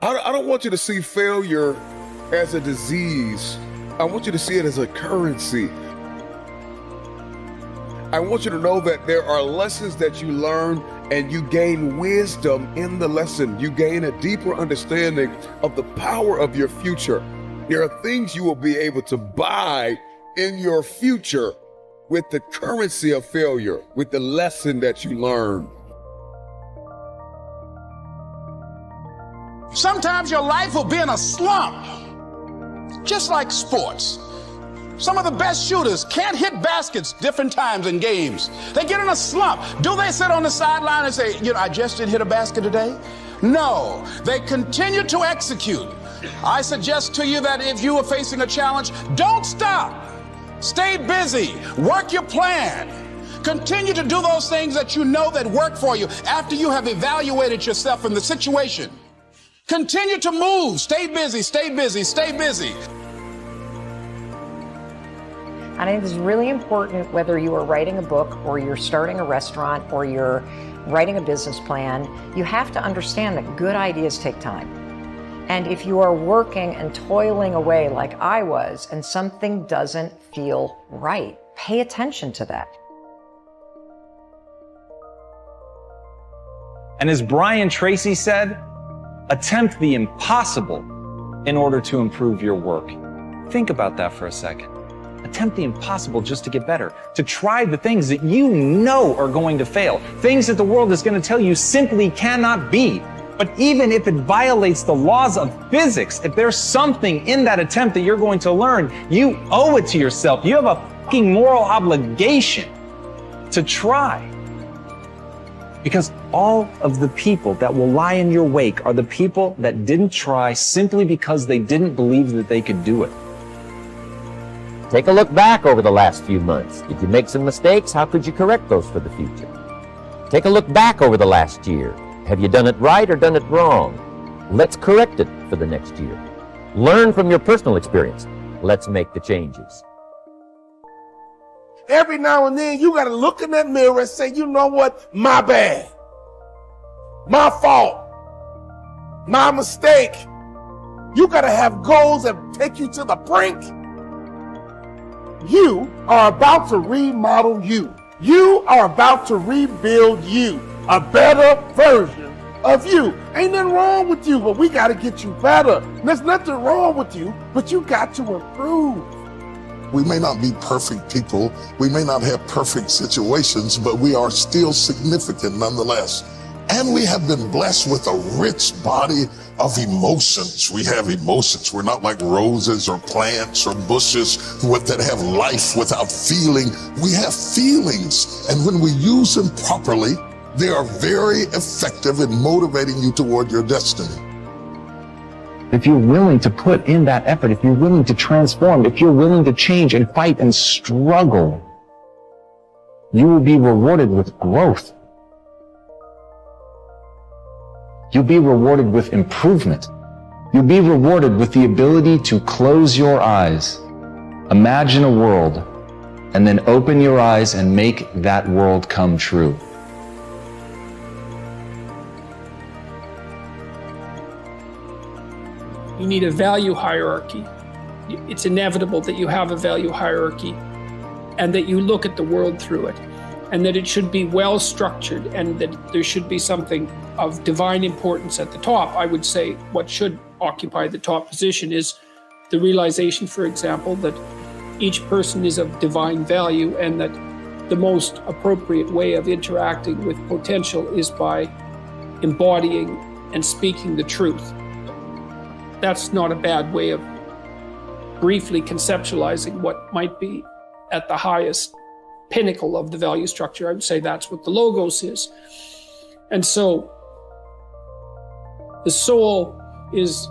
I don't want you to see failure as a disease. I want you to see it as a currency. I want you to know that there are lessons that you learn and you gain wisdom in the lesson. You gain a deeper understanding of the power of your future. There are things you will be able to buy in your future with the currency of failure, with the lesson that you learn. Sometimes your life will be in a slump, just like sports. Some of the best shooters can't hit baskets different times in games. They get in a slump. Do they sit on the sideline and say, I just didn't hit a basket today? No, they continue to execute. I suggest to you that if you are facing a challenge, don't stop. Stay busy. Work your plan. Continue to do those things that you know that work for you after you have evaluated yourself in the situation. Continue to move. Stay busy, stay busy, stay busy. I think this is really important whether you are writing a book or you're starting a restaurant or you're writing a business plan. You have to understand that good ideas take time. And if you are working and toiling away like I was and something doesn't feel right, pay attention to that. And as Brian Tracy said, attempt the impossible in order to improve your work. Think about that for a second. Attempt the impossible just to get better, to try the things that you know are going to fail, things that the world is going to tell you simply cannot be. But even if it violates the laws of physics, if there's something in that attempt that you're going to learn, you owe it to yourself. You have a fucking moral obligation to try. Because all of the people that will lie in your wake are the people that didn't try simply because they didn't believe that they could do it. Take a look back over the last few months. Did you make some mistakes? How could you correct those for the future? Take a look back over the last year. Have you done it right or done it wrong? Let's correct it for the next year. Learn from your personal experience. Let's make the changes. Every now and then, you got to look in that mirror and say, you know what? My bad. My fault. My mistake. You got to have goals that take you to the brink. You are about to remodel you. You are about to rebuild you. A better version of you. Ain't nothing wrong with you, but we got to get you better. There's nothing wrong with you, but you got to improve. We may not be perfect people, we may not have perfect situations, but we are still significant nonetheless. And we have been blessed with a rich body of emotions. We have emotions. We're not like roses or plants or bushes that have life without feeling. We have feelings, and when we use them properly, they are very effective in motivating you toward your destiny. If you're willing to put in that effort, if you're willing to transform, if you're willing to change and fight and struggle, you will be rewarded with growth. You'll be rewarded with improvement. You'll be rewarded with the ability to close your eyes, imagine a world, and then open your eyes and make that world come true. You need a value hierarchy. It's inevitable that you have a value hierarchy and that you look at the world through it, and that it should be well structured, and that there should be something of divine importance at the top. I would say what should occupy the top position is the realization, for example, that each person is of divine value, and that the most appropriate way of interacting with potential is by embodying and speaking the truth. That's not a bad way of briefly conceptualizing what might be at the highest pinnacle of the value structure. I would say that's what the logos is. And so the soul is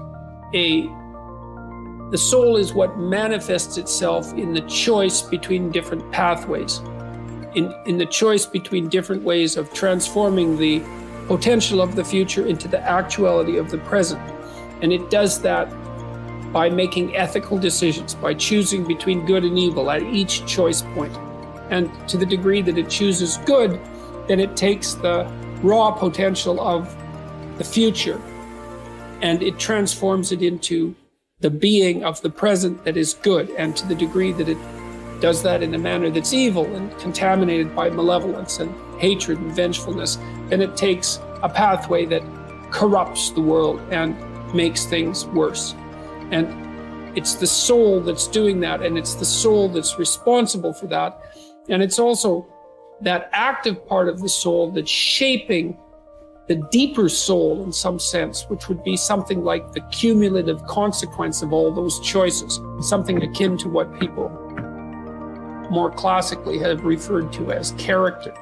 what manifests itself in the choice between different pathways, in the choice between different ways of transforming the potential of the future into the actuality of the present. And it does that by making ethical decisions, by choosing between good and evil at each choice point. And to the degree that it chooses good, then it takes the raw potential of the future and it transforms it into the being of the present that is good. And to the degree that it does that in a manner that's evil and contaminated by malevolence and hatred and vengefulness, then it takes a pathway that corrupts the world and makes things worse. And it's the soul that's doing that, and it's the soul that's responsible for that. And it's also that active part of the soul that's shaping the deeper soul in some sense, which would be something like the cumulative consequence of all those choices, something akin to what people more classically have referred to as character.